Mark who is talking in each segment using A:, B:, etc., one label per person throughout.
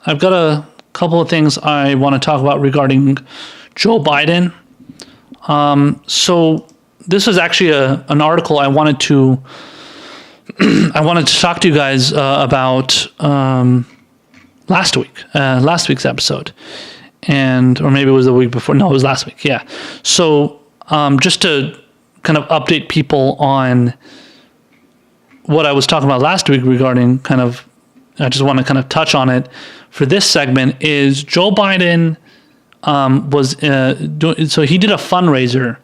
A: I've got a couple of things I want to talk about regarding Joe Biden. So this was actually an article I wanted to talk to you guys about last week's episode, or maybe it was the week before. No, it was last week. Yeah. So just to kind of update people on what I was talking about last week regarding I just want to kind of touch on it for this segment, is Joe Biden so he did a fundraiser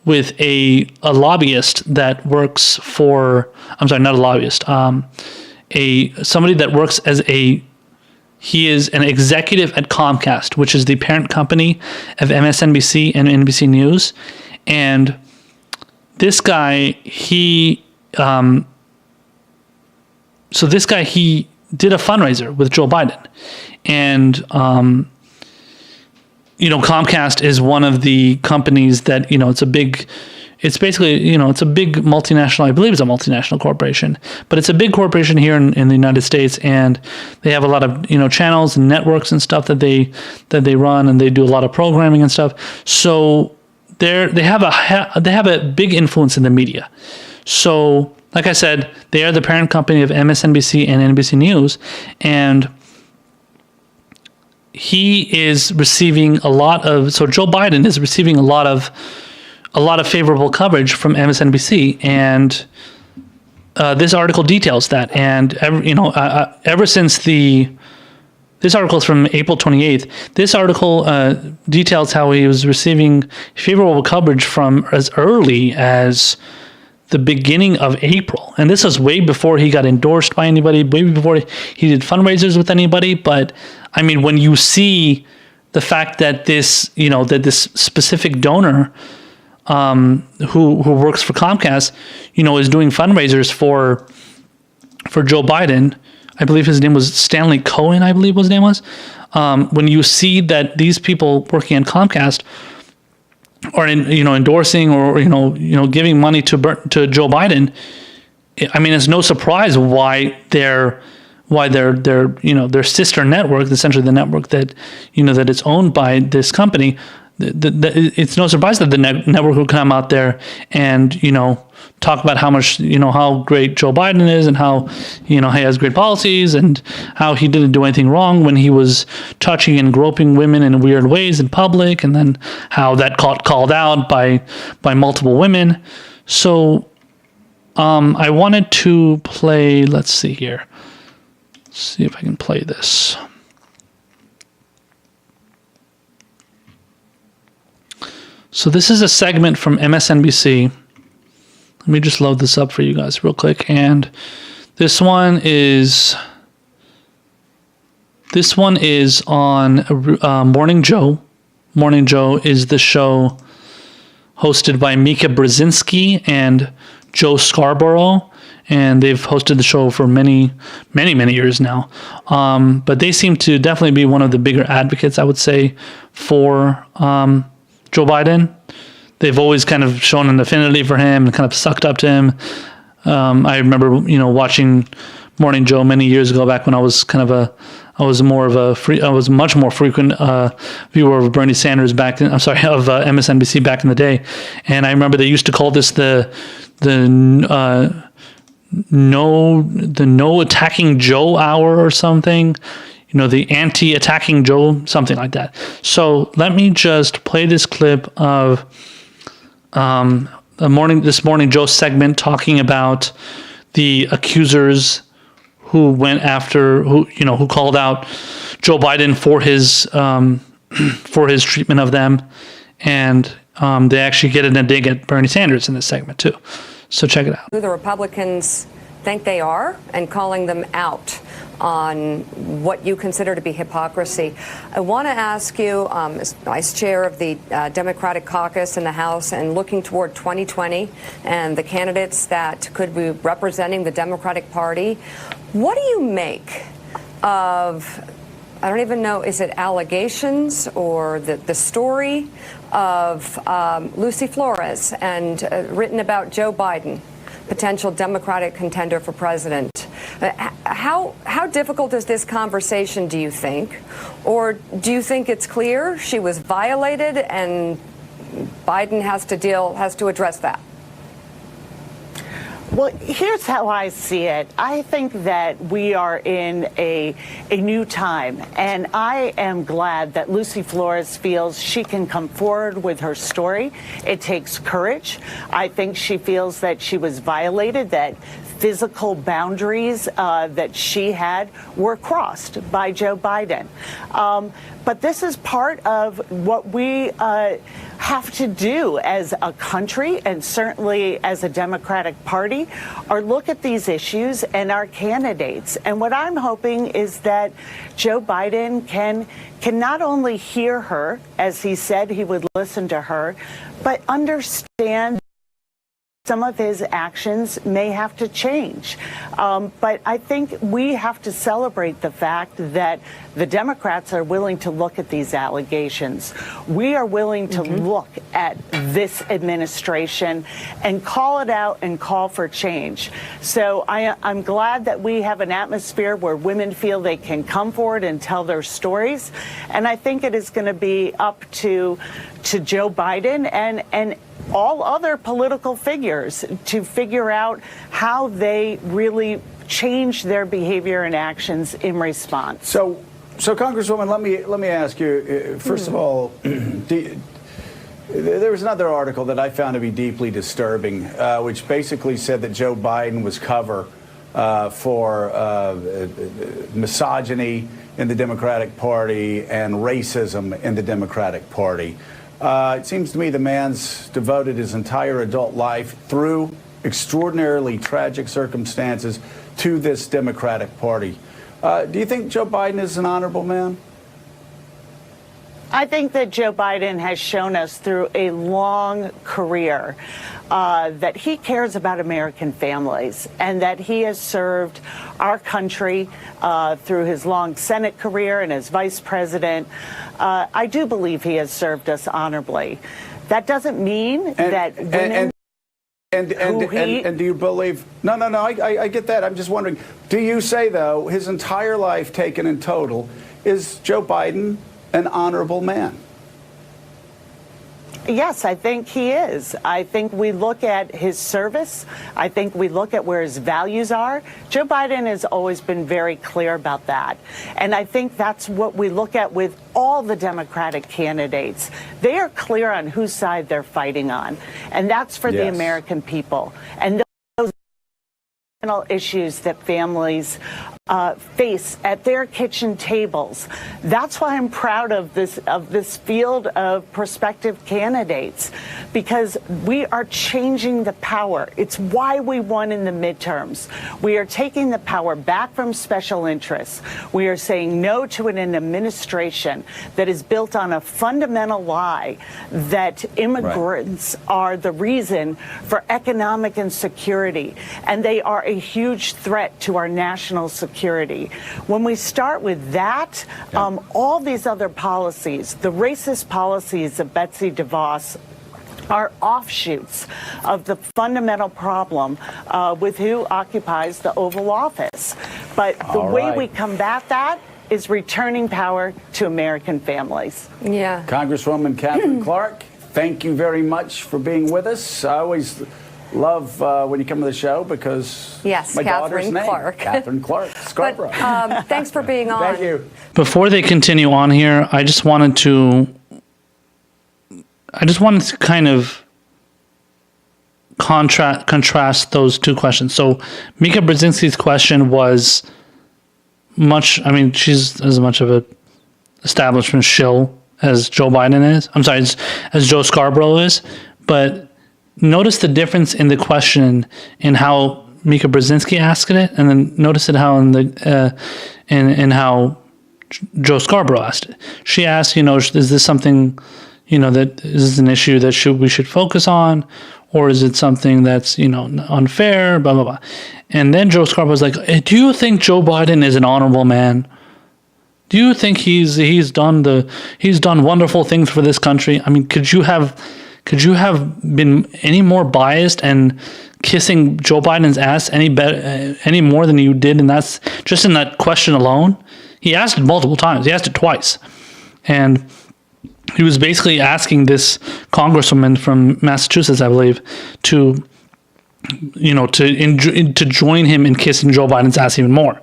A: with a lobbyist that works for, I'm sorry, not a lobbyist, somebody that works he is an executive at Comcast, which is the parent company of MSNBC and NBC News. And this guy, he did a fundraiser with Joe Biden. And, Comcast is one of the companies that, it's a big multinational, I believe it's a multinational corporation, but it's a big corporation here in the United States. And they have a lot of, channels and networks and stuff that they run, and they do a lot of programming and stuff. So they have a big influence in the media. So, like I said, they are the parent company of MSNBC and NBC News, and Joe Biden is receiving a lot of favorable coverage from MSNBC, and this article details that. And ever since this article is from April 28th. This article details how he was receiving favorable coverage from as early as the beginning of April. And this was way before he got endorsed by anybody, way before he did fundraisers with anybody. But I mean, when you see the fact that this specific donor who works for Comcast, is doing fundraisers for Joe Biden, I believe his name was Stanley Cohen, I believe his name was. When you see that these people working at Comcast are endorsing or giving money to Joe Biden, I mean, it's no surprise why their sister network, essentially the network that that it's owned by this company, it's no surprise that the network will come out there and talk about how much how great Joe Biden is, and how he has great policies, and how he didn't do anything wrong when he was touching and groping women in weird ways in public, and then how that got called out by multiple women. So I wanted to play, let's see here. Let's see if I can play this. So this is a segment from MSNBC. Let me just load this up for you guys real quick. And this one is on Morning Joe. Morning Joe is the show hosted by Mika Brzezinski and Joe Scarborough. And they've hosted the show for many, many, many years now. But they seem to definitely be one of the bigger advocates, I would say, for Joe Biden. They've always kind of shown an affinity for him and kind of sucked up to him. I remember, watching Morning Joe many years ago, back when I was much more frequent viewer of Bernie Sanders of MSNBC back in the day. And I remember they used to call this the no attacking Joe hour or something. The anti-attacking Joe, something like that. So let me just play this clip of this Morning Joe segment talking about the accusers who who called out Joe Biden for his treatment of them, and they actually get in a dig at Bernie Sanders in this segment too. So check it out.
B: Who the Republicans think they are, and calling them out on what you consider to be hypocrisy. I want to ask you, as Vice Chair of the Democratic Caucus in the House, and looking toward 2020 and the candidates that could be representing the Democratic Party, what do you make of, I don't even know, is it allegations or the story of Lucy Flores and written about Joe Biden, potential Democratic contender for president, How difficult is this conversation, do you think? Or do you think it's clear she was violated and Biden has to address that?
C: Well, here's how I see it. I think that we are in a new time, and I am glad that Lucy Flores feels she can come forward with her story. It takes courage. I think she feels that she was violated, that physical boundaries that she had were crossed by Joe Biden. But this is part of what we have to do as a country, and certainly as a Democratic Party, are look at these issues and our candidates. And what I'm hoping is that Joe Biden can not only hear her, as he said he would listen to her, but understand some of his actions may have to change. But I think we have to celebrate the fact that the Democrats are willing to look at these allegations. We are willing to look at this administration and call it out and call for change. So I'm glad that we have an atmosphere where women feel they can come forward and tell their stories. And I think it is going to be up to Joe Biden and all other political figures to figure out how they really change their behavior and actions in response.
D: So Congresswoman, let me ask you, first of all, there was another article that I found to be deeply disturbing, which basically said that Joe Biden was cover for misogyny in the Democratic Party and racism in the Democratic Party. It seems to me the man's devoted his entire adult life through extraordinarily tragic circumstances to this Democratic Party. Do you think Joe Biden is an honorable man?
C: I think that Joe Biden has shown us through a long career that he cares about American families and that he has served our country through his long Senate career and as vice president. I do believe he has served us honorably. That doesn't mean that women...
D: And do you believe... No, I get that. I'm just wondering, do you say, though, his entire life taken in total, is Joe Biden an honorable man?
C: Yes, I think he is. I think we look at his service. I think we look at where his values are. Joe Biden has always been very clear about that. And I think that's what we look at with all the Democratic candidates. They are clear on whose side they're fighting on. And that's for the American people. And those issues that families face at their kitchen tables. That's why I'm proud of this field of prospective candidates, because we are changing the power. It's why we won in the midterms. We are taking the power back from special interests. We are saying no to an administration that is built on a fundamental lie that immigrants are the reason for economic insecurity, and they are a huge threat to our national security. When we start with that, all these other policies, the racist policies of Betsy DeVos, are offshoots of the fundamental problem with who occupies the Oval Office. But the way we combat that is returning power to American families.
B: Yeah.
D: Congresswoman Catherine Clark, thank you very much for being with us. I always love when you come to the show because my daughter's name, Catherine Clark Scarborough.
B: But, thanks for being on.
D: Thank you.
A: Before they continue on here, I just wanted to kind of contrast those two questions. So Mika Brzezinski's question was she's as much of an establishment shill as Joe Biden is. I'm sorry, as Joe Scarborough is. But notice the difference in the question in how Mika Brzezinski asked it, and then notice it how in how Joe Scarborough asked it. She asked, is this something, that is this an issue that we should focus on, or is it something that's unfair, blah blah blah. And then Joe Scarborough was like, hey, do you think Joe Biden is an honorable man? Do you think he's done wonderful things for this country? I mean, could you have Could you have been any more biased and kissing Joe Biden's ass any more than you did? And that's just in that question alone. He asked it multiple times. He asked it twice. And he was basically asking this congresswoman from Massachusetts, I believe, to join him in kissing Joe Biden's ass even more,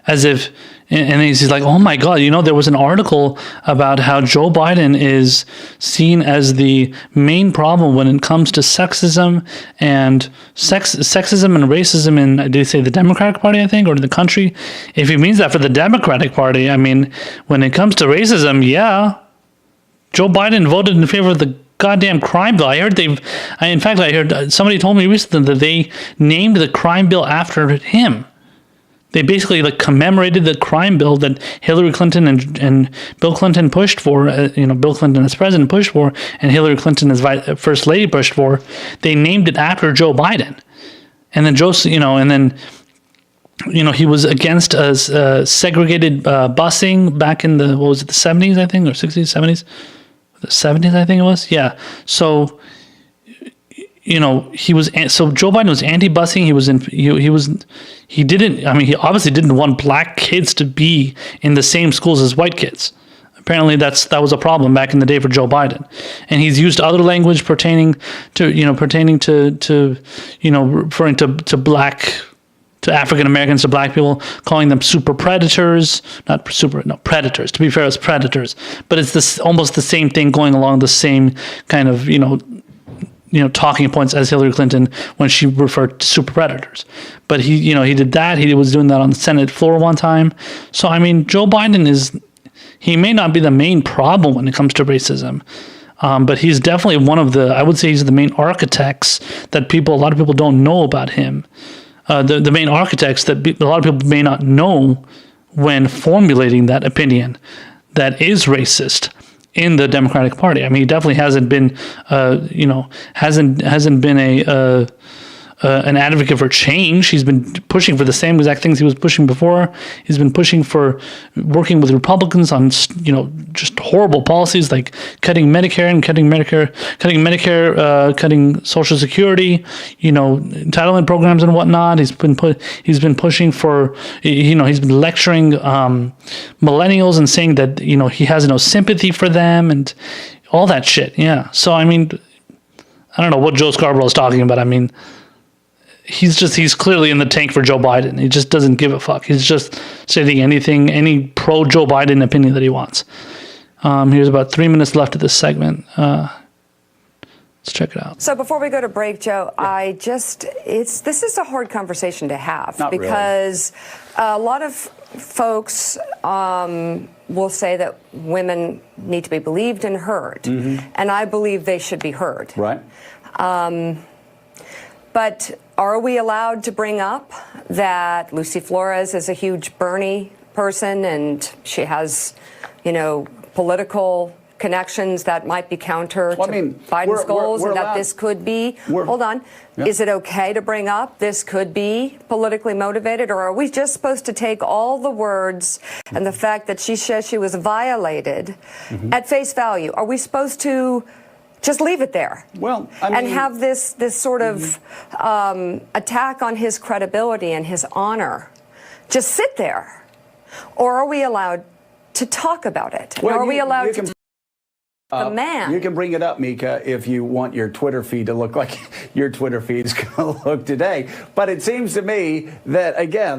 A: as if, and he's like, oh my God, there was an article about how Joe Biden is seen as the main problem when it comes to sexism and racism in, did he say the Democratic Party, I think, or the country? If he means that for the Democratic Party, I mean, when it comes to racism, yeah, Joe Biden voted in favor of the goddamn crime bill. I heard somebody told me recently that they named the crime bill after him. They basically commemorated the crime bill that Hillary Clinton and Bill Clinton pushed for. Bill Clinton as president pushed for, and Hillary Clinton as first lady pushed for. They named it after Joe Biden, and then he was against segregated busing back in the 70s, I think, or 60s, 70s. The 70s, I think it was. Yeah. So, Joe Biden was anti-busing. He obviously didn't want black kids to be in the same schools as white kids. Apparently that was a problem back in the day for Joe Biden. And he's used other language pertaining to referring to African Americans, to black people, calling them super predators, predators. To be fair, it's predators, but it's almost the same thing, going along the same kind of talking points as Hillary Clinton when she referred to super predators. But he did that. He was doing that on the Senate floor one time. So I mean, Joe Biden he may not be the main problem when it comes to racism. But he's definitely I would say he's the main architects that a lot of people don't know about him. The main architects that a lot of people may not know when formulating that opinion that is racist in the Democratic Party. I mean, he definitely hasn't been, hasn't been an advocate for change. He's been pushing for the same exact things he was pushing before. He's been pushing for working with Republicans on, just horrible policies like cutting Medicare, cutting Social Security, entitlement programs and whatnot. He's been pushing for, he's been lecturing millennials and saying that he has no sympathy for them and all that shit. Yeah. So I mean, I don't know what Joe Scarborough is talking about. I mean, he's clearly in the tank for Joe Biden. He just doesn't give a fuck. He's just stating any pro Joe Biden opinion that he wants. Here's about 3 minutes left of this segment. Let's check it out.
B: So before we go to break, Joe, yeah. This is a hard conversation to have.
D: Not
B: because really. A lot of folks will say that women need to be believed and heard. Mm-hmm. And I believe they should be heard.
D: Right.
B: But are we allowed to bring up that Lucy Flores is a huge Bernie person and she has, political connections that might be counter to Biden's goals, and that this could be, is it okay to bring up this could be politically motivated, or are we just supposed to take all the words and the fact that she says she was violated at face value? Are we supposed to just leave it there?
D: Well,
B: and have this sort of attack on his credibility and his honor just sit there? Or are we allowed to talk about it?
D: Well,
B: are we allowed to the man?
D: You can bring it up, Mika, if you want your Twitter feed to look like your Twitter feed's going to look today. But it seems to me that, again,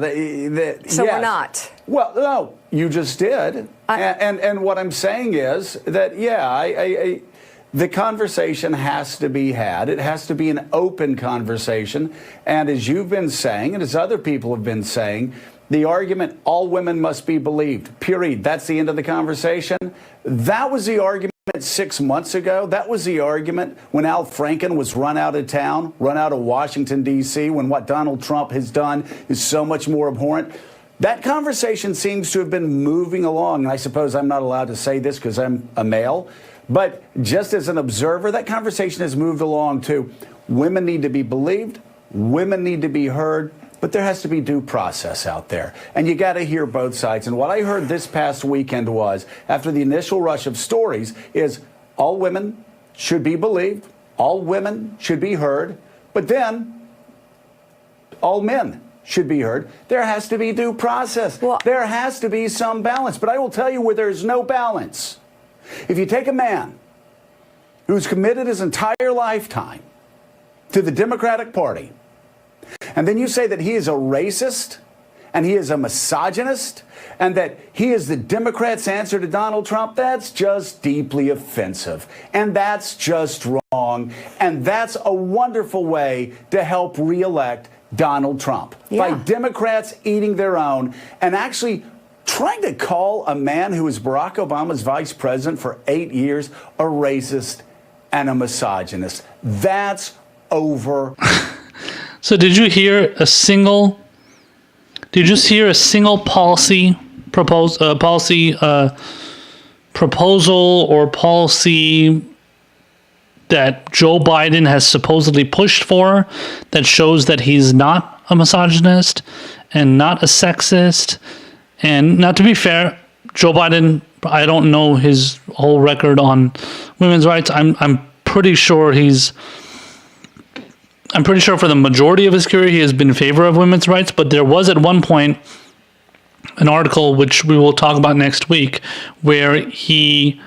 B: So
D: yes.
B: we're not.
D: Well, no, you just did. And what I'm saying is that, the conversation has to be had. It has to be an open conversation. And as you've been saying, and as other people have been saying, the argument, all women must be believed, period. That's the end of the conversation. That was the argument 6 months ago. That was the argument when Al Franken was run out of town, run out of Washington, D.C., when what Donald Trump has done is so much more abhorrent. That conversation seems to have been moving along. And I suppose I'm not allowed to say this because I'm a male. But just as an observer, that conversation has moved along to women need to be believed, women need to be heard, but there has to be due process out there. And you got to hear both sides. And what I heard this past weekend was, after the initial rush of stories, is all women should be believed, all women should be heard, but then all men should be heard. There has to be due process.
B: Well,
D: there has to be some balance. But I will tell you where there's no balance. If you take a man who's committed his entire lifetime to the Democratic Party, and then you say that he is a racist and he is a misogynist and that he is the Democrats' answer to Donald Trump, that's just deeply offensive. And that's just wrong. And that's a wonderful way to help reelect Donald Trump.
B: Yeah.
D: By Democrats eating their own and actually trying to call a man who was Barack Obama's vice president for 8 years a racist and a misogynist. That's over.
A: So did you hear a single policy proposal or policy that Joe Biden has supposedly pushed for that shows that he's not a misogynist and not a sexist? And not to be fair, Joe Biden, I don't know his whole record on women's rights. I'm pretty sure for the majority of his career he has been in favor of women's rights, but there was at one point an article, which we will talk about next week, where he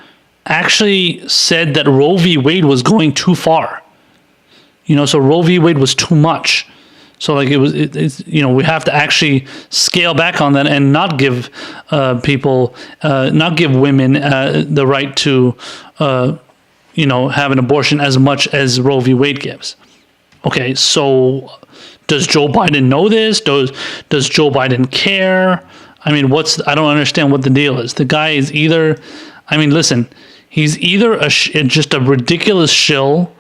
A: actually said that Roe v. Wade was going too far. So Roe v. Wade was too much. So like we have to actually scale back on that and not give not give women the right to have an abortion as much as Roe v. Wade gives. Okay, so does Joe Biden know this? Does Joe Biden care? I mean, I don't understand what the deal is. The guy is either, he's either just a ridiculous shill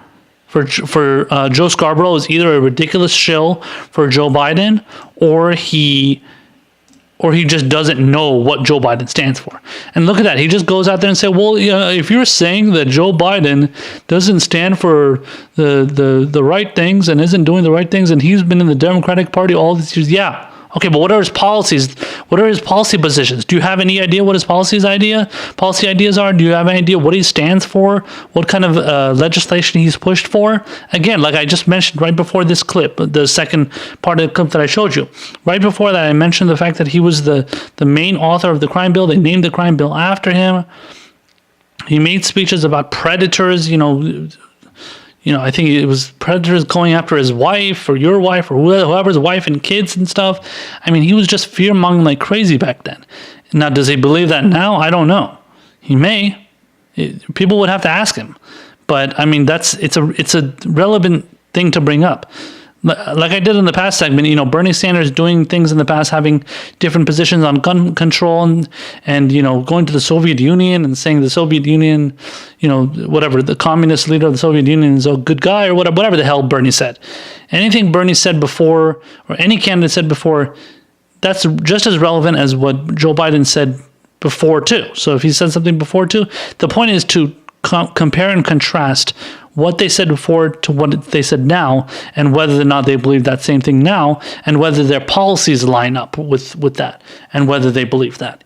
A: for Joe Scarborough is either a ridiculous shill for Joe Biden, or he just doesn't know what Joe Biden stands for. And look at that. He just goes out there and says, well, if you're saying that Joe Biden doesn't stand for the right things and isn't doing the right things, and he's been in the Democratic Party all these years, yeah. Okay, but what are his policies? What are his policy positions? Do you have any idea what his policy ideas are? Do you have any idea what he stands for? What kind of legislation he's pushed for? Again, like I just mentioned right before this clip, the second part of the clip that I showed you. Right before that, I mentioned the fact that he was the main author of the crime bill. They named the crime bill after him. He made speeches about predators, I think it was predators going after his wife or your wife or whoever's wife and kids and stuff. I mean, he was just fear-mongering like crazy back then. Now, does he believe that now? I don't know. He may. People would have to ask him. But, I mean, it's a relevant thing to bring up. Like I did in the past segment, Bernie Sanders doing things in the past, having different positions on gun control and going to the Soviet Union and saying the Soviet Union, whatever, the communist leader of the Soviet Union is a good guy or whatever the hell Bernie said. Anything Bernie said before or any candidate said before, that's just as relevant as what Joe Biden said before too. So if he said something before too, the point is to compare and contrast what they said before to what they said now, and whether or not they believe that same thing now, and whether their policies line up with that, and whether they believe that,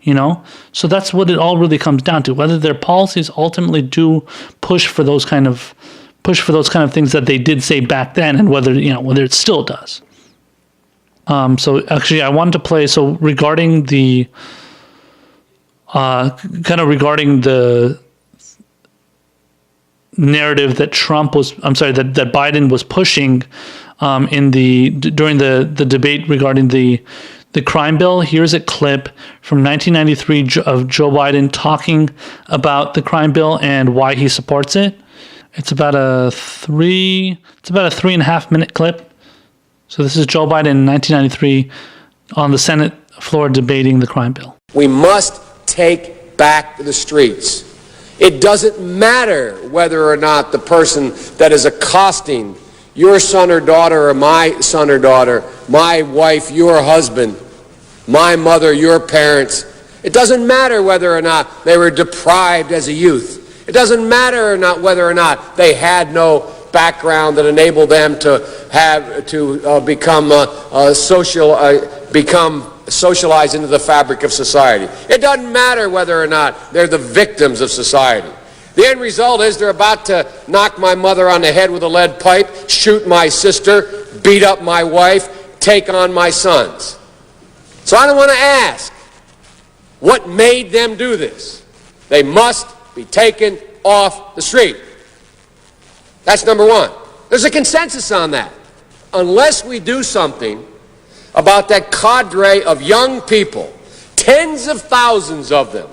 A: So that's what it all really comes down to, whether their policies ultimately do push for those kind of things that they did say back then, and whether it still does. So actually, I wanted to play, regarding the narrative that that Biden was pushing during the debate regarding the crime bill. Here's a clip from 1993 of Joe Biden talking about the crime bill and why he supports it. It's about a 3.5 minute clip. So this is Joe Biden in 1993 on the Senate floor debating the crime bill.
E: We must take back the streets. It doesn't matter whether or not the person that is accosting your son or daughter or my son or daughter, my wife, your husband, my mother, your parents. It doesn't matter whether or not they were deprived as a youth. It doesn't matter whether or not they had no background that enabled them to become socialized into the fabric of society. It doesn't matter whether or not they're the victims of society. The end result is they're about to knock my mother on the head with a lead pipe, shoot my sister, beat up my wife, take on my sons. So I don't want to ask, what made them do this? They must be taken off the street. That's number one. There's a consensus on that. Unless we do something about that cadre of young people, tens of thousands of them,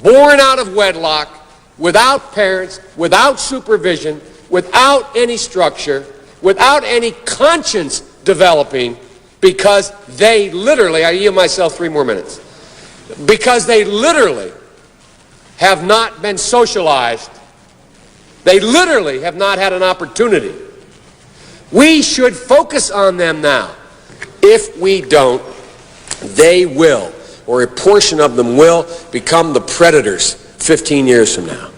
E: born out of wedlock, without parents, without supervision, without any structure, without any conscience developing, because they literally, I yield myself 3 more minutes, because they literally have not been socialized. They literally have not had an opportunity. We should focus on them now. If we don't, they will, or a portion of them will, become the predators 15 years from now.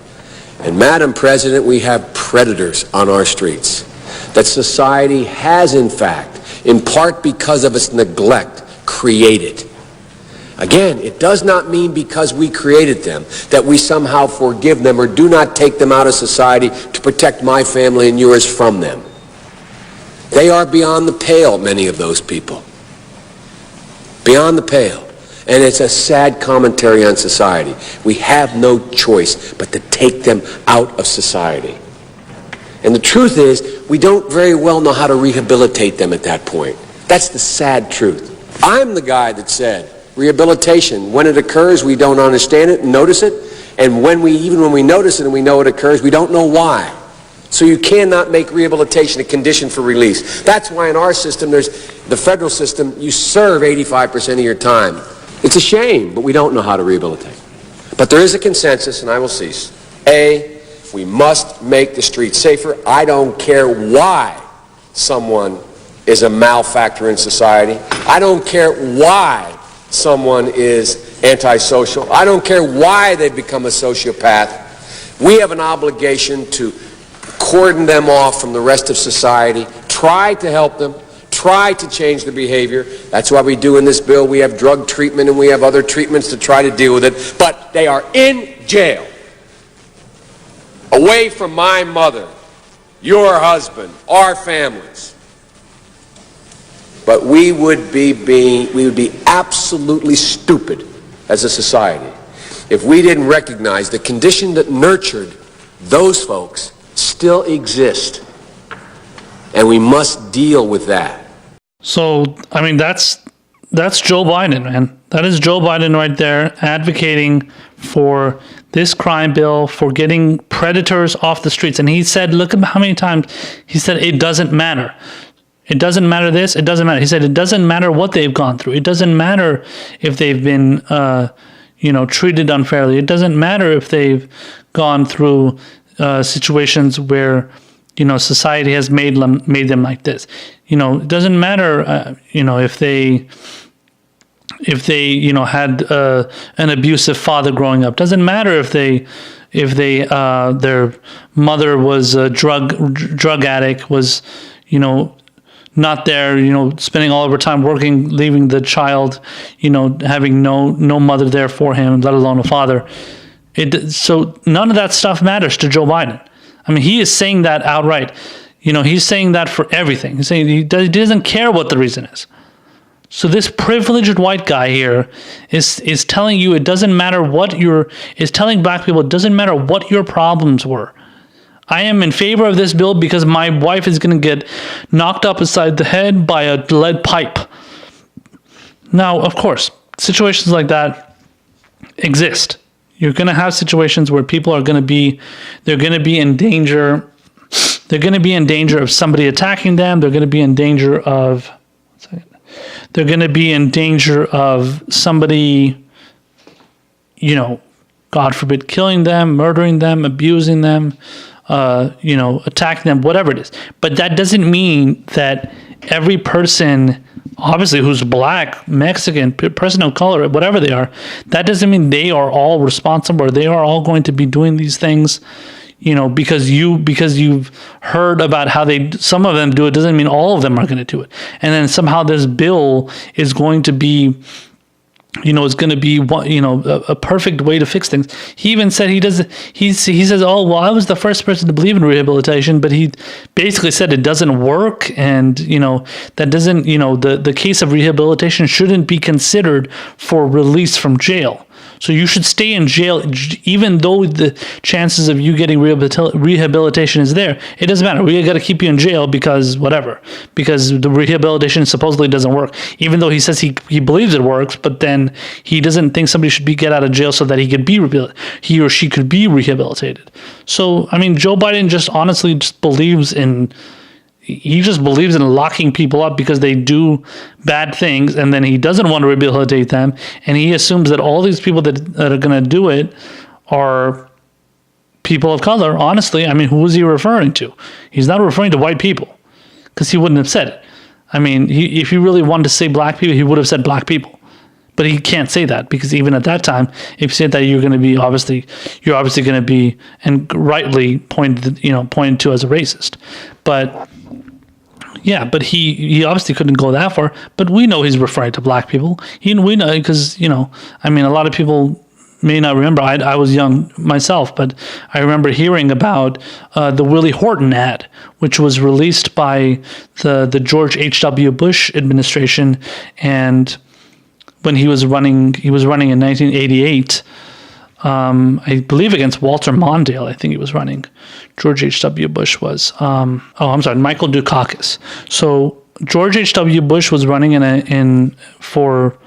E: And Madam President, we have predators on our streets that society has, in fact, in part because of its neglect, created. Again, it does not mean because we created them that we somehow forgive them or do not take them out of society to protect my family and yours from them. They are beyond the pale, many of those people. Beyond the pale. And it's a sad commentary on society. We have no choice but to take them out of society. And the truth is, we don't very well know how to rehabilitate them at that point. That's the sad truth. I'm the guy that said, rehabilitation, when it occurs, we don't understand it and notice it. And even when we notice it and we know it occurs, we don't know why. So you cannot make rehabilitation a condition for release. That's why in our system, there's the federal system, you serve 85% of your time. It's a shame, but we don't know how to rehabilitate. But there is a consensus, and I will cease. A, we must make the streets safer. I don't care why someone is a malefactor in society. I don't care why someone is antisocial. I don't care why they've become a sociopath. We have an obligation to cordon them off from the rest of society, try to help them, try to change their behavior. That's why we do in this bill. We have drug treatment and we have other treatments to try to deal with it. But they are in jail, away from my mother, your husband, our families. But we would be absolutely stupid as a society if we didn't recognize the condition that nurtured those folks still exist, and we must deal with that.
A: So, I mean, that's Joe Biden, man. That is Joe Biden right there advocating for this crime bill, for getting predators off the streets. And he said, look at how many times he said, it doesn't matter. It doesn't matter this, it doesn't matter. He said, it doesn't matter what they've gone through. It doesn't matter if they've been, treated unfairly. It doesn't matter if they've gone through situations where, society has made them like this. It doesn't matter, if they had an abusive father growing up. Doesn't matter if their mother was a drug addict, was, not there, spending all of her time working, leaving the child, having no mother there for him, let alone a father. So none of that stuff matters to Joe Biden. I mean, he is saying that outright. He's saying that for everything. He's saying he doesn't care what the reason is. So this privileged white guy here is telling you it doesn't matter is telling black people it doesn't matter what your problems were. I am in favor of this bill because my wife is going to get knocked up upside the head by a lead pipe. Now, of course, situations like that exist. You're going to have situations where people they're going to be in danger. They're going to be in danger of somebody attacking them. They're going to be in danger of, somebody, God forbid, killing them, murdering them, abusing them, attacking them, whatever it is. But that doesn't mean that every person, obviously, who's black, Mexican, person of color, whatever they are, that doesn't mean they are all responsible or they are all going to be doing these things, because you've heard about how some of them do it, doesn't mean all of them are going to do it. And then somehow this bill is going to be is going to be a perfect way to fix things. He even said he says, oh, well, I was the first person to believe in rehabilitation, but he basically said it doesn't work, and that doesn't, the case of rehabilitation shouldn't be considered for release from jail. So you should stay in jail even though the chances of you getting rehabilitation is there. It doesn't matter. We got to keep you in jail because the rehabilitation supposedly doesn't work. Even though he says he believes it works, but then he doesn't think somebody should get out of jail so that he or she could be rehabilitated. So I mean, Joe Biden just honestly believes in locking people up because they do bad things, and then he doesn't want to rehabilitate them, and he assumes that all these people that are going to do it are people of color. Honestly, I mean, who is he referring to? He's not referring to white people, because he wouldn't have said it. I mean, if he really wanted to say black people, he would have said black people. But he can't say that, because even at that time, if you said that, you're obviously going to be, and rightly pointed to as a racist. But yeah, but he obviously couldn't go that far. But we know he's referring to black people. We know because I mean, a lot of people may not remember. I was young myself, but I remember hearing about the Willie Horton ad, which was released by the George H.W. Bush administration, and when he was running in 1988. I believe against Walter Mondale, I think he was running. George H.W. Bush was. Michael Dukakis. So George H.W. Bush was running for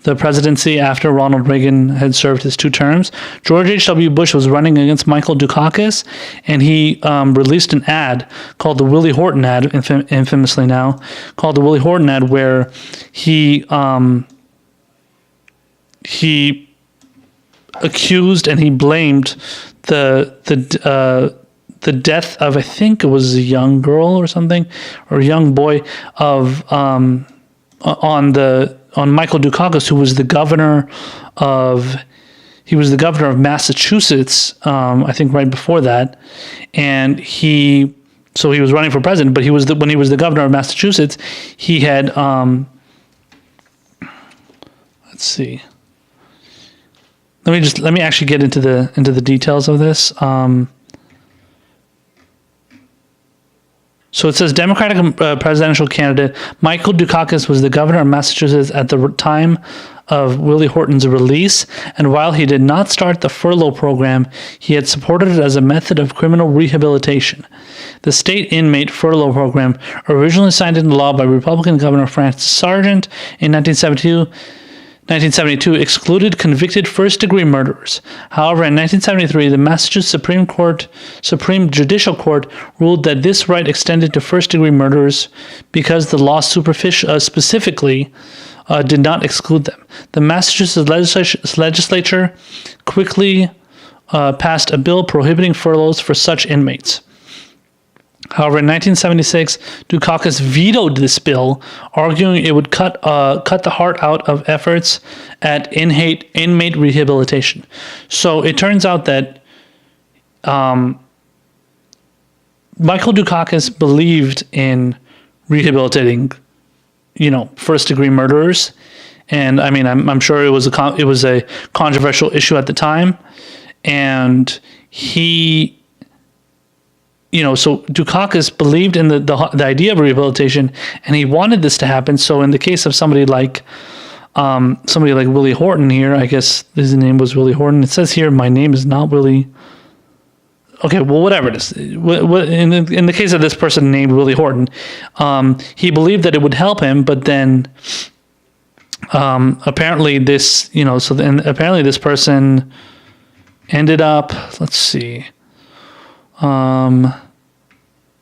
A: the presidency after Ronald Reagan had served his 2 terms. George H.W. Bush was running against Michael Dukakis, and he released an ad called the Willie Horton ad, infamously now, called the Willie Horton ad, where he accused and he blamed the death of, I think it was a young girl or something, or a young boy, of on Michael Dukakis, who was the governor of Massachusetts, I think right before that, and he was running for president, but when he was the governor of Massachusetts, he had let's see. Let me actually get into the details of this. So it says Democratic presidential candidate Michael Dukakis was the governor of Massachusetts at the time of Willie Horton's release, and while he did not start the furlough program, he had supported it as a method of criminal rehabilitation. The state inmate furlough program, originally signed into law by Republican Governor Francis Sargent in 1972, excluded convicted first-degree murderers. However, in 1973, the Massachusetts Supreme Judicial Court ruled that this right extended to first-degree murderers because the law specifically did not exclude them. The Massachusetts legislature quickly passed a bill prohibiting furloughs for such inmates. However, in 1976, Dukakis vetoed this bill, arguing it would cut the heart out of efforts at inmate rehabilitation. So it turns out that Michael Dukakis believed in rehabilitating, first-degree murderers, and I mean, I'm sure it was a controversial issue at the time, and he. So Dukakis believed in the idea of rehabilitation, and he wanted this to happen. So in the case of somebody like Willie Horton here, I guess his name was Willie Horton. It says here, my name is not Willie. Okay, well, whatever it is. In the case of this person named Willie Horton, he believed that it would help him, but then apparently this, apparently this person ended up, let's see.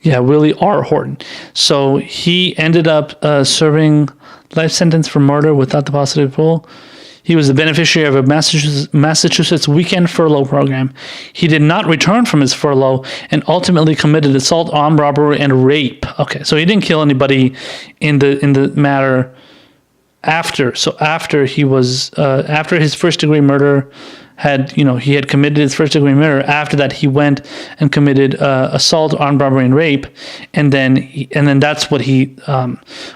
A: Willie R. Horton. So he ended up serving life sentence for murder without the possibility of parole. He was the beneficiary of a Massachusetts weekend furlough program. He did not return from his furlough and ultimately committed assault, armed robbery, and rape. Okay, so he didn't kill anybody in the matter after. So after he was after his first degree murder he had committed his first degree murder. After that, he went and committed assault, armed robbery, and rape, and then that's what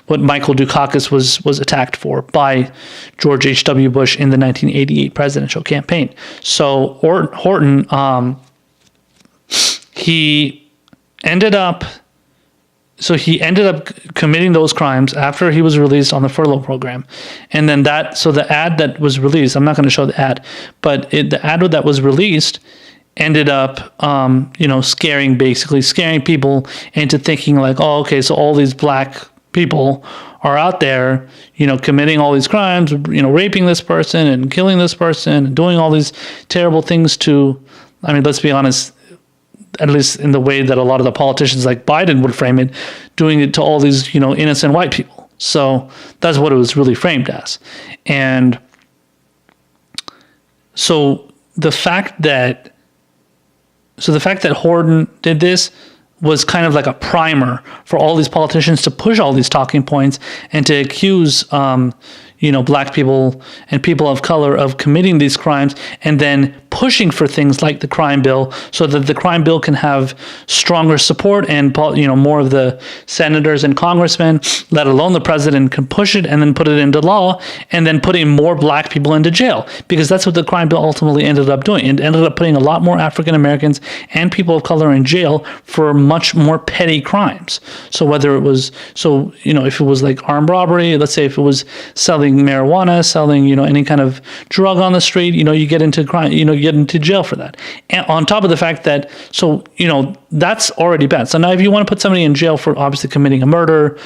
A: what Michael Dukakis was attacked for by George H.W. Bush in the 1988 presidential campaign. So Horton, he ended up committing those crimes after he was released on the furlough program. And then the ad that was released, I'm not going to show the ad, but the ad that was released ended up, scaring people into thinking like, oh, okay, so all these black people are out there, committing all these crimes, raping this person and killing this person and doing all these terrible things to, let's be honest, at least in the way that a lot of the politicians like Biden would frame it, doing it to all these, innocent white people. So that's what it was really framed as. And so the fact that Horton did this was kind of like a primer for all these politicians to push all these talking points and to accuse, black people and people of color of committing these crimes, and then pushing for things like the crime bill so that the crime bill can have stronger support and, more of the senators and congressmen, let alone the president, can push it and then put it into law, and then putting more black people into jail, because that's what the crime bill ultimately ended up doing. It ended up putting a lot more African Americans and people of color in jail for much more petty crimes. So whether it was, if it was like armed robbery, let's say if it was selling marijuana, selling, any kind of drug on the street, you get into crime, you get into jail for that. And on top of the fact that, that's already bad. So now if you want to put somebody in jail for obviously committing a murder,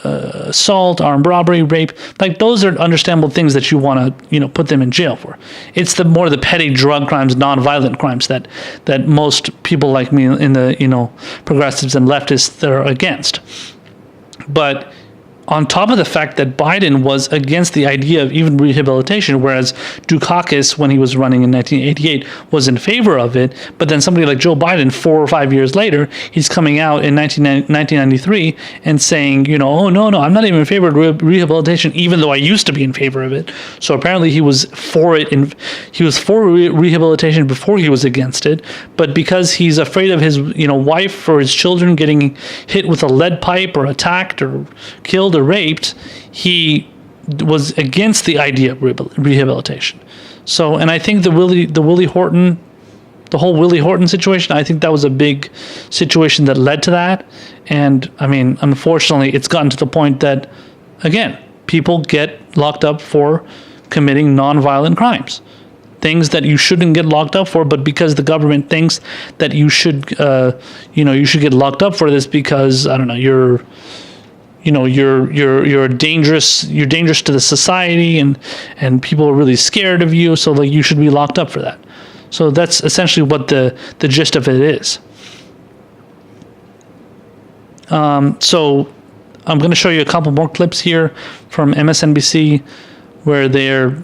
A: assault, armed robbery, rape, like those are understandable things that you want to, put them in jail for. It's the more the petty drug crimes, non-violent crimes that most people like me in the, progressives and leftists that are against. But on top of the fact that Biden was against the idea of even rehabilitation, whereas Dukakis, when he was running in 1988, was in favor of it, but then somebody like Joe Biden, 4 or 5 years later, he's coming out in 1993 and saying, oh, no, I'm not even in favor of rehabilitation, even though I used to be in favor of it. So apparently he was for it, and he was for rehabilitation before he was against it, but because he's afraid of his, wife or his children getting hit with a lead pipe or attacked or killed or raped, he was against the idea of rehabilitation. So, and I think the whole Willie Horton situation, I think that was a big situation that led to that. And unfortunately, it's gotten to the point that, again, people get locked up for committing nonviolent crimes, things that you shouldn't get locked up for, but because the government thinks that you should get locked up for this because, I don't know, you're dangerous to the society, and people are really scared of you, so like you should be locked up for that. So that's essentially what the gist of it is. So I'm going to show you a couple more clips here from MSNBC where they're,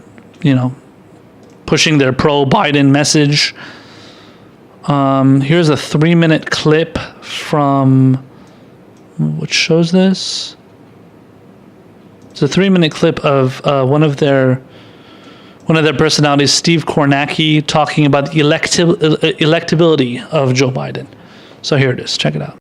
A: pushing their pro-Biden message. Here's a 3-minute clip from, which shows this. It's a 3-minute clip of one of their personalities, Steve Kornacki, talking about the electibility of Joe Biden. So here it is. Check it out.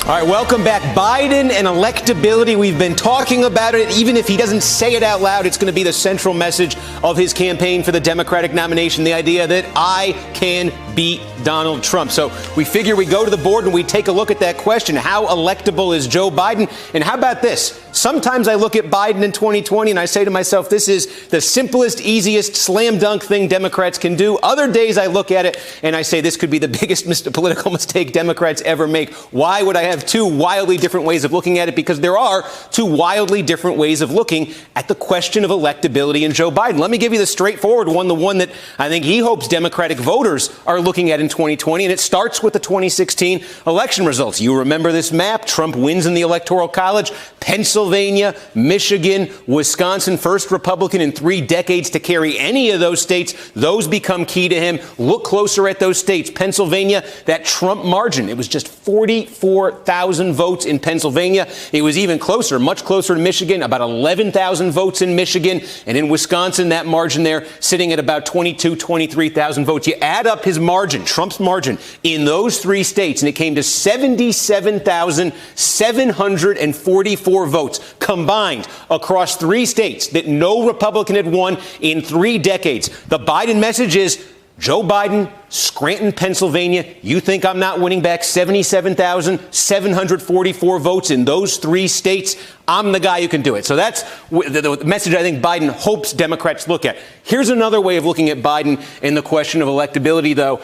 F: All right, welcome back. Biden and electability. We've been talking about it. Even if he doesn't say it out loud, it's going to be the central message of his campaign for the Democratic nomination, the idea that I can beat Donald Trump. So we figure we go to the board and we take a look at that question. How electable is Joe Biden? And how about this? Sometimes I look at Biden in 2020 and I say to myself, this is the simplest, easiest, slam dunk thing Democrats can do. Other days I look at it and I say this could be the biggest political mistake Democrats ever make. Why would I have two wildly different ways of looking at it? Because there are two wildly different ways of looking at the question of electability in Joe Biden. Let me give you the straightforward one, the one that I think he hopes Democratic voters are looking at in 2020, and it starts with the 2016 election results. You remember this map. Trump wins in the Electoral College. Pennsylvania Pennsylvania, Michigan, Wisconsin, first Republican in 3 decades to carry any of those states. Those become key to him. Look closer at those states. Pennsylvania, that Trump margin, it was just 44,000 votes in Pennsylvania. It was even closer, much closer in Michigan, about 11,000 votes in Michigan. And in Wisconsin, that margin there sitting at about 23,000 votes. You add up his margin, Trump's margin, in those 3 states, and it came to 77,744 votes combined across 3 states that no Republican had won in 3 decades. The Biden message is, Joe Biden, Scranton, Pennsylvania, you think I'm not winning back 77,744 votes in those 3 states? I'm the guy who can do it. So that's the message I think Biden hopes Democrats look at. Here's another way of looking at Biden in the question of electability, though.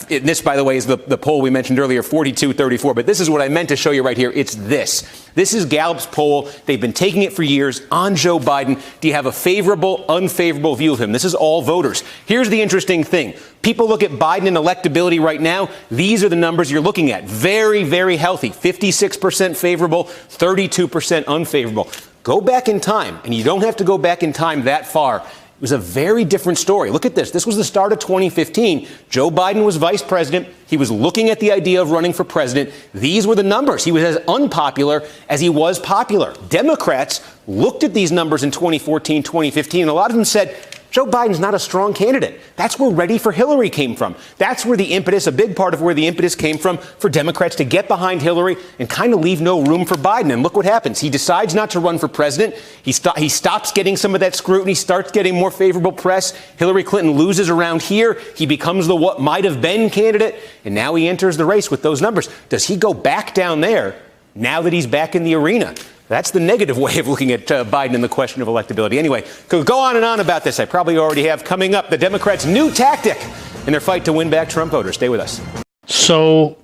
F: This, by the way, is the poll we mentioned earlier, 42-34. But this is what I meant to show you right here. It's this. This is Gallup's poll. They've been taking it for years on Joe Biden. Do you have a favorable, unfavorable view of him? This is all voters. Here's the interesting thing. People look at Biden and electability right now. These are the numbers you're looking at. Very, very healthy. 56% favorable, 32% unfavorable. Go back in time, and you don't have to go back in time that far. It was a very different story. Look at this. This was the start of 2015. Joe Biden was vice president. He was looking at the idea of running for president. These were the numbers. He was as unpopular as he was popular. Democrats looked at these numbers in 2014, 2015, and a lot of them said, Joe Biden's not a strong candidate. That's where Ready for Hillary came from. That's where the impetus, a big part of where the impetus came from for Democrats to get behind Hillary and kind of leave no room for Biden. And look what happens. He decides not to run for president. He stops getting some of that scrutiny, starts getting more favorable press. Hillary Clinton loses around here. He becomes the what might have been candidate. And now he enters the race with those numbers. Does he go back down there now that he's back in the arena? That's the negative way of looking at Biden and the question of electability. Anyway, could go on and on about this. I probably already have. Coming up, the Democrats' new tactic in their fight to win back Trump voters. Stay with us.
A: So,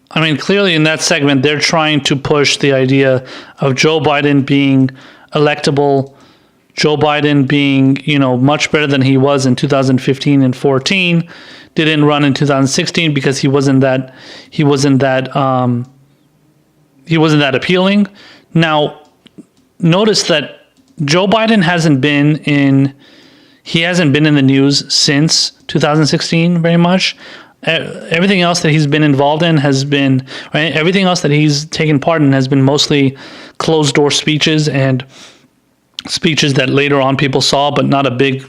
A: I mean, clearly in that segment, they're trying to push the idea of Joe Biden being electable, Joe Biden being, much better than he was in 2015 and 14. Didn't run in 2016 because he wasn't that appealing. Now, notice that Joe Biden hasn't been in the news since 2016 very much. Everything else that he's been involved in has been, right? Everything else that he's taken part in has been mostly closed door speeches and speeches that later on people saw, but not a big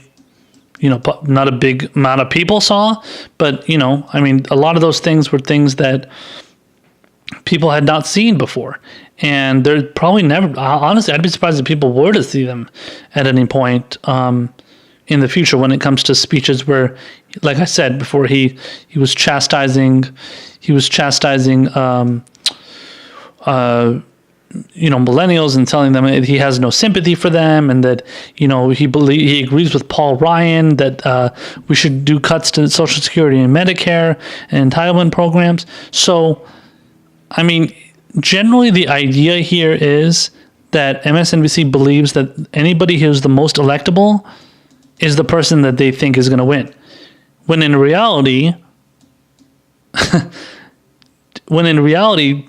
A: amount of people saw. But, a lot of those things were things that people had not seen before. And they're probably never, honestly, I'd be surprised if people were to see them at any point in the future when it comes to speeches where, like I said before, he was chastising millennials and telling them he has no sympathy for them, and that he agrees with Paul Ryan that we should do cuts to Social Security and Medicare and entitlement programs. So, generally the idea here is that MSNBC believes that anybody who's the most electable is the person that they think is going to win. When in reality,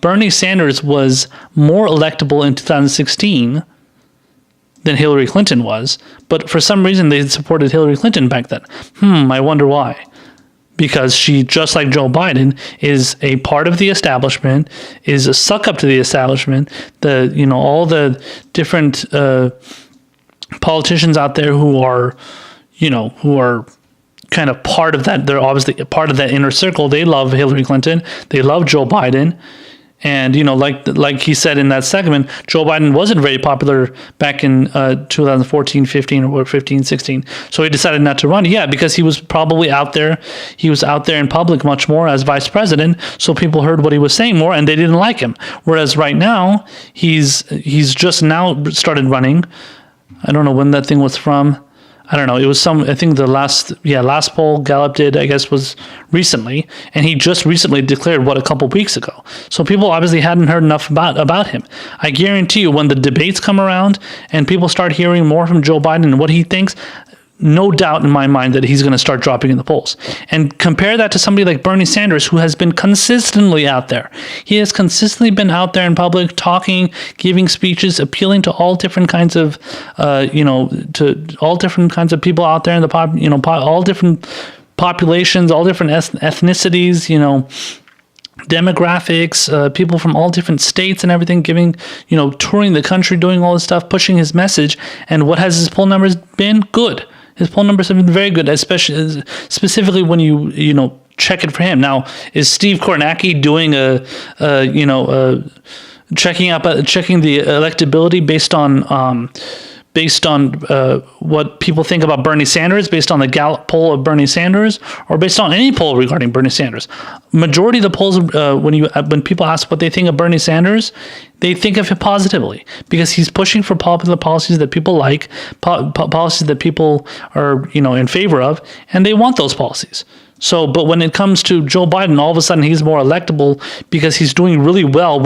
A: Bernie Sanders was more electable in 2016 than Hillary Clinton was. But for some reason, they supported Hillary Clinton back then. I wonder why. Because she, just like Joe Biden, is a part of the establishment, is a suck up to the establishment. All the different politicians out there who are kind of part of that. They're obviously a part of that inner circle. They love Hillary Clinton. They love Joe Biden. And, like he said in that segment, Joe Biden wasn't very popular back in 2014, 15, or 15, 16. So he decided not to run. Yeah, because he was probably out there. He was out there in public much more as vice president. So people heard what he was saying more and they didn't like him. Whereas right now, he's just now started running. I don't know when that thing was from. I don't know. It was I think the last poll Gallup did, I guess, was recently. And he just recently declared, a couple weeks ago. So people obviously hadn't heard enough about him. I guarantee you when the debates come around and people start hearing more from Joe Biden and what he thinks, no doubt in my mind that he's going to start dropping in the polls. And compare that to somebody like Bernie Sanders, who has been consistently out there. He has consistently been out there in public, talking, giving speeches, appealing to all different kinds of, to all different kinds of people out there in the all different populations, all different ethnicities, demographics, people from all different states and everything, giving, touring the country, doing all this stuff, pushing his message. And what has his poll numbers been? Good. His poll numbers have been very good, especially specifically when you check it for him. Now, is Steve Kornacki doing checking the electability based on what people think about Bernie Sanders, based on the Gallup poll of Bernie Sanders, or based on any poll regarding Bernie Sanders? Majority of the polls, when people ask what they think of Bernie Sanders, they think of him positively because he's pushing for popular policies that people like, policies that people are in favor of, and they want those policies. So, but when it comes to Joe Biden, all of a sudden he's more electable because he's doing really well,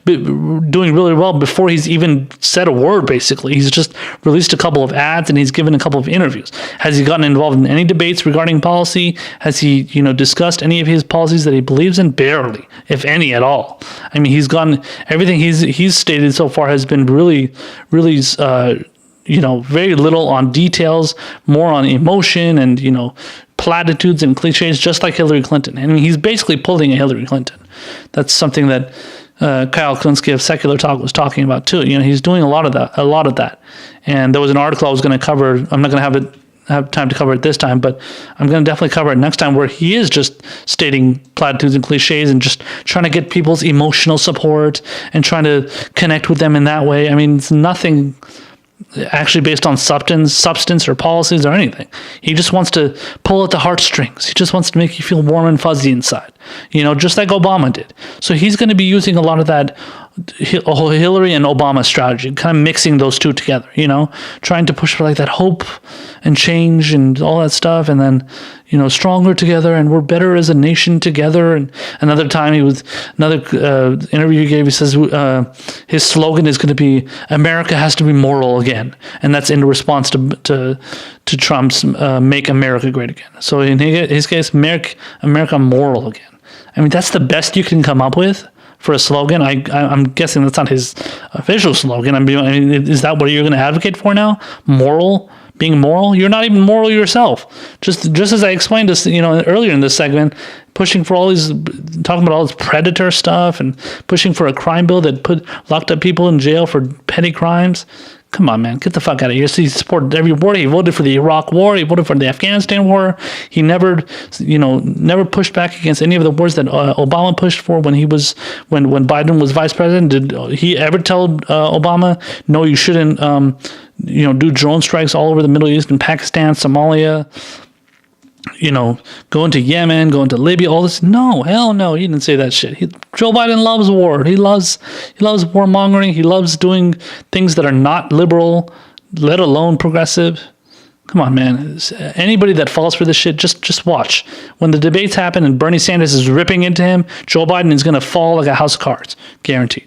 A: doing really well before he's even said a word, basically. He's just released a couple of ads and he's given a couple of interviews. Has he gotten involved in any debates regarding policy? Has he, discussed any of his policies that he believes in? Barely, if any at all. I mean, everything he's stated so far has been really, really, very little on details, more on emotion and, platitudes and cliches, just like Hillary Clinton. I mean, he's basically pulling a Hillary Clinton. That's something that Kyle Kulinski of Secular Talk was talking about too. He's doing a lot of that. And there was an article I was going to cover. I'm not going to have time to cover it this time, but I'm going to definitely cover it next time, where he is just stating platitudes and cliches and just trying to get people's emotional support and trying to connect with them in that way. I mean, it's nothing actually based on substance or policies or anything. He just wants to pull at the heartstrings. He just wants to make you feel warm and fuzzy inside, just like Obama did. So he's going to be using a lot of that Hillary and Obama strategy, kind of mixing those two together, trying to push for like that hope and change and all that stuff. And then, stronger together, and we're better as a nation together. And another time another interview he gave, he says his slogan is going to be, America has to be moral again. And that's in response to Trump's Make America Great Again. So in his case, America moral again. I mean, that's the best you can come up with for a slogan. I'm guessing that's not his official slogan. I mean, is that what you're going to advocate for now? Being moral? You're not even moral yourself. Just as I explained this, earlier in this segment, pushing for talking about all this predator stuff and pushing for a crime bill that locked up people in jail for petty crimes. Come on, man, get the fuck out of here. He supported every war. He voted for the Iraq War. He voted for the Afghanistan War. He never pushed back against any of the wars that Obama pushed for when Biden was vice president. Did he ever tell Obama, no, you shouldn't, do drone strikes all over the Middle East and Pakistan, Somalia, go into Yemen, go into Libya, all this? No, hell no, he didn't say that shit. Joe Biden loves war. He loves warmongering. He loves doing things that are not liberal, let alone progressive. Come on, man. Anybody that falls for this shit, just watch. When the debates happen and Bernie Sanders is ripping into him, Joe Biden is going to fall like a house of cards. Guaranteed.